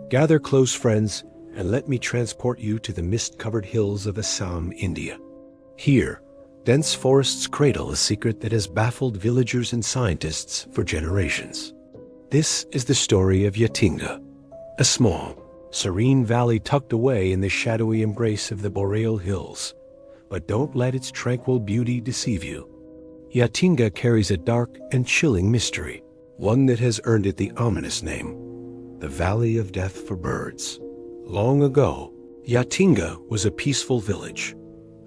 Gather close, friends, and let me transport you to the mist-covered hills of Assam, India. Here, dense forests cradle a secret that has baffled villagers and scientists for generations. This is the story of Yatinga, a small, serene valley tucked away in the shadowy embrace of the boreal hills. But don't let its tranquil beauty deceive you. Yatinga carries a dark and chilling mystery, one that has earned it the ominous name, the Valley of Death for Birds. Long ago, Yatinga was a peaceful village,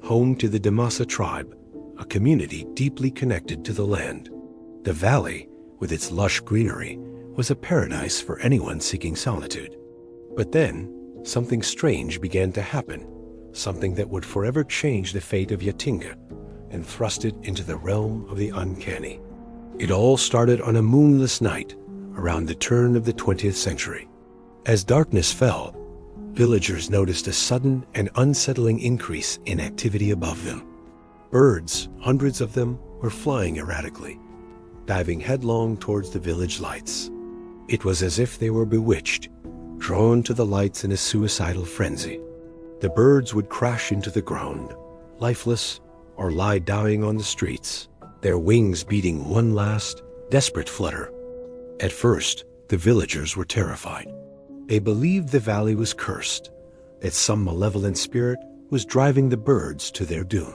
home to the Dimasa tribe, a community deeply connected to the land. The valley, with its lush greenery, was a paradise for anyone seeking solitude. But then, something strange began to happen, something that would forever change the fate of Yatinga and thrust it into the realm of the uncanny. It all started on a moonless night around the turn of the 20th century. As darkness fell, villagers noticed a sudden and unsettling increase in activity above them. Birds, hundreds of them, were flying erratically, diving headlong towards the village lights. It was as if they were bewitched, drawn to the lights in a suicidal frenzy. The birds would crash into the ground, lifeless, or lie dying on the streets, their wings beating one last, desperate flutter. At first, the villagers were terrified. They believed the valley was cursed, that some malevolent spirit was driving the birds to their doom.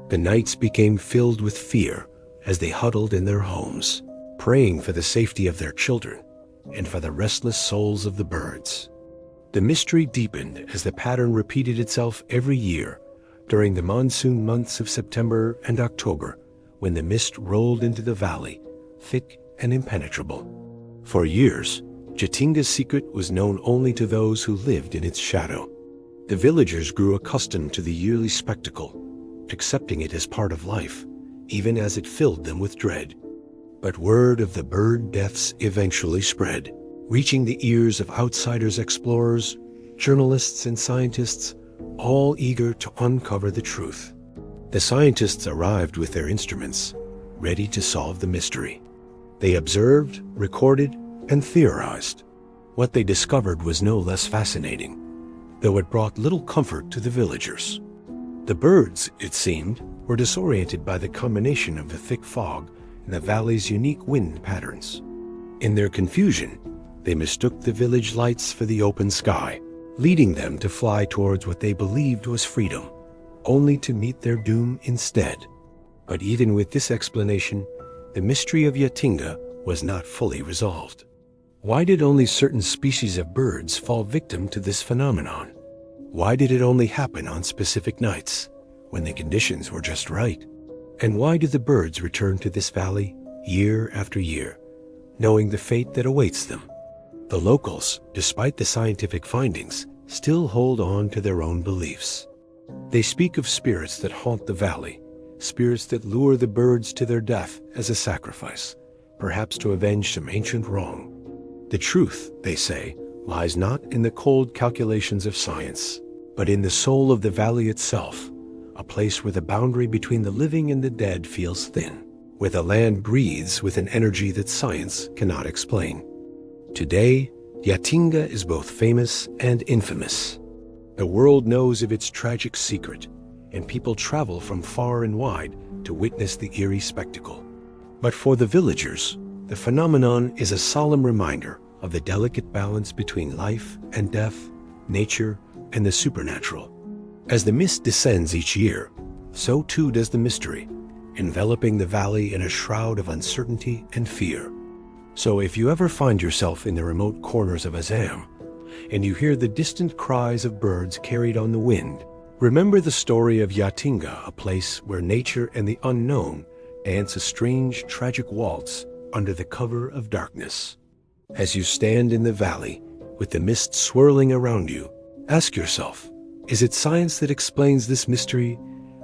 The nights became filled with fear as they huddled in their homes, praying for the safety of their children and for the restless souls of the birds. The mystery deepened as the pattern repeated itself every year during the monsoon months of September and October, when the mist rolled into the valley, thick and impenetrable. For years, Yatinga's secret was known only to those who lived in its shadow. The villagers grew accustomed to the yearly spectacle, accepting it as part of life, even as it filled them with dread. But word of the bird deaths eventually spread, reaching the ears of outsiders, explorers, journalists, and scientists, all eager to uncover the truth. The scientists arrived with their instruments, ready to solve the mystery. They observed, recorded, and theorized. What they discovered was no less fascinating, though it brought little comfort to the villagers. The birds, it seemed, were disoriented by the combination of the thick fog and the valley's unique wind patterns. In their confusion, they mistook the village lights for the open sky, leading them to fly towards what they believed was freedom, only to meet their doom instead. But even with this explanation, the mystery of Yatinga was not fully resolved. Why did only certain species of birds fall victim to this phenomenon? Why did it only happen on specific nights, when the conditions were just right? And why do the birds return to this valley year after year, knowing the fate that awaits them? The locals, despite the scientific findings, still hold on to their own beliefs. They speak of spirits that haunt the valley, spirits that lure the birds to their death as a sacrifice, perhaps to avenge some ancient wrong. The truth, they say, lies not in the cold calculations of science, but in the soul of the valley itself, a place where the boundary between the living and the dead feels thin, where the land breathes with an energy that science cannot explain. Today, Yatinga is both famous and infamous. The world knows of its tragic secret, and people travel from far and wide to witness the eerie spectacle. But for the villagers, the phenomenon is a solemn reminder of the delicate balance between life and death, nature, and the supernatural. As the mist descends each year, so too does the mystery, enveloping the valley in a shroud of uncertainty and fear. So if you ever find yourself in the remote corners of Assam, and you hear the distant cries of birds carried on the wind, remember the story of Yatinga, a place where nature and the unknown dance a strange, tragic waltz under the cover of darkness. As you stand in the valley, with the mist swirling around you, ask yourself, is it science that explains this mystery,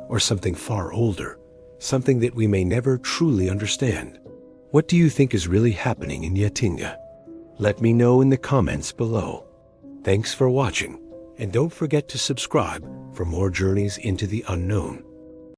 or something far older, something that we may never truly understand? What do you think is really happening in Yatinga? Let me know in the comments below. Thanks for watching, and don't forget to subscribe for more journeys into the unknown.